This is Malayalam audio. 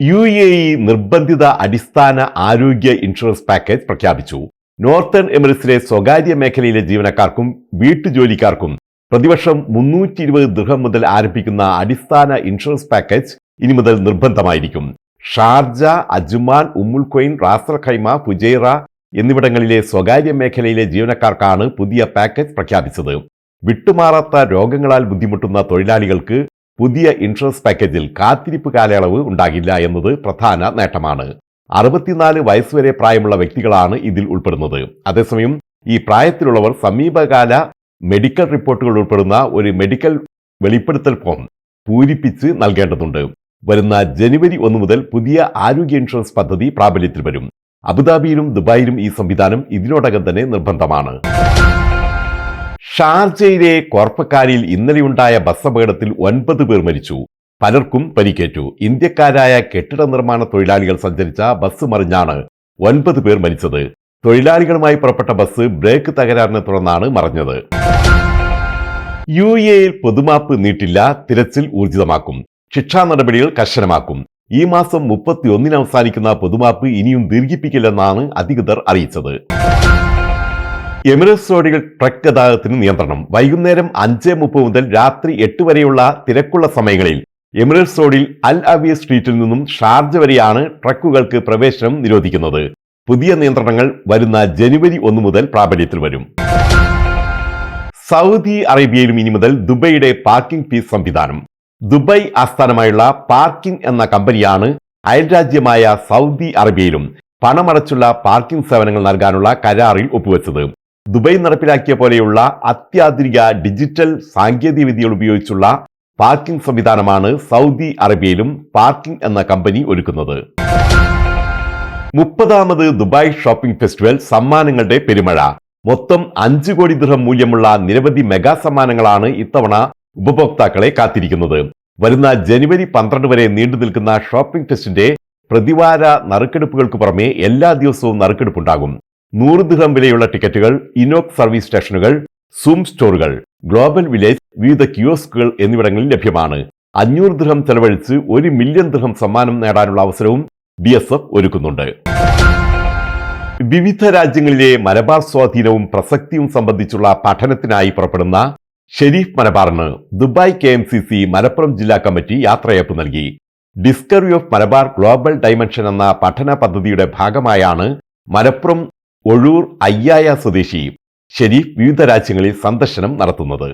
UAE നിർബന്ധിത അടിസ്ഥാന ആരോഗ്യ ഇൻഷുറൻസ് പാക്കേജ് പ്രഖ്യാപിച്ചു. നോർത്തേൺ എമിറേറ്റ്സിലെ സ്വകാര്യ മേഖലയിലെ ജീവനക്കാർക്കും വീട്ടുജോലിക്കാർക്കും പ്രതിവർഷം 320 ദിർഹം മുതൽ ആരംഭിക്കുന്ന അടിസ്ഥാന ഇൻഷുറൻസ് പാക്കേജ് ഇനി മുതൽ നിർബന്ധമായിരിക്കും. ഷാർജ, അജ്മാൻ, ഉമ്മുൽ ഖുവൈൻ, റാസൽ ഖൈമ, ഫുജൈറ എന്നിവിടങ്ങളിലെ സ്വകാര്യ മേഖലയിലെ ജീവനക്കാർക്കാണ് പുതിയ പാക്കേജ് പ്രഖ്യാപിച്ചത്. വിട്ടുമാറാത്ത രോഗങ്ങളാൽ ബുദ്ധിമുട്ടുന്ന തൊഴിലാളികൾക്ക് പുതിയ ഇൻഷുറൻസ് പാക്കേജിൽ കാത്തിരിപ്പ് കാലയളവ് ഉണ്ടാകില്ല എന്നത് പ്രധാന നേട്ടമാണ്. 64 വയസ്സുവരെ പ്രായമുള്ള വ്യക്തികളാണ് ഇതിൽ ഉൾപ്പെടുന്നത്. അതേസമയം ഈ പ്രായത്തിലുള്ളവർ സമീപകാല മെഡിക്കൽ റിപ്പോർട്ടുകൾ ഉൾപ്പെടുന്ന ഒരു മെഡിക്കൽ വെളിപ്പെടുത്തൽ ഫോം പൂരിപ്പിച്ച് നൽകേണ്ടതുണ്ട്. വരുന്ന ജനുവരി 1 മുതൽ പുതിയ ആരോഗ്യ ഇൻഷുറൻസ് പദ്ധതി പ്രാബല്യത്തിൽ വരും. അബുദാബിയിലും ദുബായിലും ഈ സംവിധാനം ഇതിനോടകം തന്നെ നിർബന്ധമാണ്. ഷാർജയിലെ കോർപ്പക്കാരിയിൽ ഇന്നലെയുണ്ടായ ബസ് അപകടത്തിൽ 9 പേർ മരിച്ചു. പലർക്കും പരിക്കേറ്റു. ഇന്ത്യക്കാരായ കെട്ടിട നിർമ്മാണ തൊഴിലാളികൾ സഞ്ചരിച്ച ബസ് മറിഞ്ഞാണ് 9 പേർ മരിച്ചത്. തൊഴിലാളികളുമായി പുറപ്പെട്ട ബസ് ബ്രേക്ക് തകരാറിനെ തുടർന്നാണ് മറിഞ്ഞത്. UAEയിൽ പൊതുമാപ്പ് നീട്ടില്ല, തിരച്ചിൽ ഊർജിതമാക്കും. ശിക്ഷാ നടപടികൾ കർശനമാക്കും. ഈ മാസം 31 അവസാനിക്കുന്ന പൊതുമാപ്പ് ഇനിയും ദീർഘിപ്പിക്കില്ലെന്നാണ് അധികൃതർ അറിയിച്ചത്. എമിറേറ്റ്സ് റോഡുകൾ ട്രക്ക് ഗതാഗതത്തിന് നിയന്ത്രണം. വൈകുന്നേരം 5:30 മുതൽ രാത്രി 8 വരെയുള്ള തിരക്കുള്ള സമയങ്ങളിൽ എമിറേറ്റ്സ് റോഡിൽ അൽ അവിയ സ്ട്രീറ്റിൽ നിന്നും ഷാർജ വരെയാണ് ട്രക്കുകൾക്ക് പ്രവേശനം നിരോധിക്കുന്നത്. പുതിയ നിയന്ത്രണങ്ങൾ വരുന്ന ജനുവരി 1 മുതൽ പ്രാബല്യത്തിൽ വരും. സൗദി അറേബ്യയിലും ഇനി മുതൽ ദുബൈയുടെ പാർക്കിംഗ് ഫീസ് സംവിധാനം. ദുബായ് ആസ്ഥാനമായുള്ള പാർക്കിംഗ് എന്ന കമ്പനിയാണ് അയൽരാജ്യമായ സൗദി അറേബ്യയിലും പണമടച്ചുള്ള പാർക്കിംഗ് സേവനങ്ങൾ നൽകാനുള്ള കരാറിൽ ഒപ്പുവെച്ചത്. ദുബായ് നടപ്പിലാക്കിയ പോലെയുള്ള അത്യാധുനിക ഡിജിറ്റൽ സാങ്കേതികവിദ്യകൾ ഉപയോഗിച്ചുള്ള പാർക്കിംഗ് സംവിധാനമാണ് സൗദി അറേബ്യയിലും പാർക്കിംഗ് എന്ന കമ്പനി ഒരുക്കുന്നത്. 30ാമത് ദുബായ് ഷോപ്പിംഗ് ഫെസ്റ്റിവൽ സമ്മാനങ്ങളുടെ പെരുമഴ. മൊത്തം 5 കോടി ദിർഹം മൂല്യമുള്ള നിരവധി മെഗാ സമ്മാനങ്ങളാണ് ഇത്തവണ ഉപഭോക്താക്കളെ കാത്തിരിക്കുന്നത്. വരുന്ന ജനുവരി 12 വരെ നീണ്ടു നിൽക്കുന്ന ഷോപ്പിംഗ് ഫെസ്റ്റിന്റെ പ്രതിവാര നറുക്കെടുപ്പുകൾക്ക് പുറമെ എല്ലാ ദിവസവും നറുക്കെടുപ്പുണ്ടാകും. 100 ദിർഹം വിലയുള്ള ടിക്കറ്റുകൾ ഇനോക് സർവീസ് സ്റ്റേഷനുകൾ, സൂം സ്റ്റോറുകൾ, ഗ്ലോബൽ വില്ലേജ്, വിവിധ കിയോസ്കുകൾ എന്നിവിടങ്ങളിൽ ലഭ്യമാണ്. 500 ദിർഹം ചെലവഴിച്ച് 1 മില്യൺ ദിർഹം സമ്മാനം നേടാനുള്ള അവസരവും DSF ഒരുക്കുന്നുണ്ട്. വിവിധ രാജ്യങ്ങളിലെ മലബാർ സ്വാധീനവും പ്രസക്തിയും സംബന്ധിച്ചുള്ള പഠനത്തിനായി പുറപ്പെടുന്ന ഷെരീഫ് മലബാറിന് ദുബായ് KMCC മലപ്പുറം ജില്ലാ കമ്മിറ്റി യാത്രയയപ്പ് നൽകി. Discovery of Malabar global dimension എന്ന പഠന പദ്ധതിയുടെ ഭാഗമായാണ് മലപ്പുറം ഒഴൂർ അയ്യായ സ്വദേശി ഷെരീഫ് വിവിധ രാജ്യങ്ങളിൽ സന്ദർശനം നടത്തുന്നത്.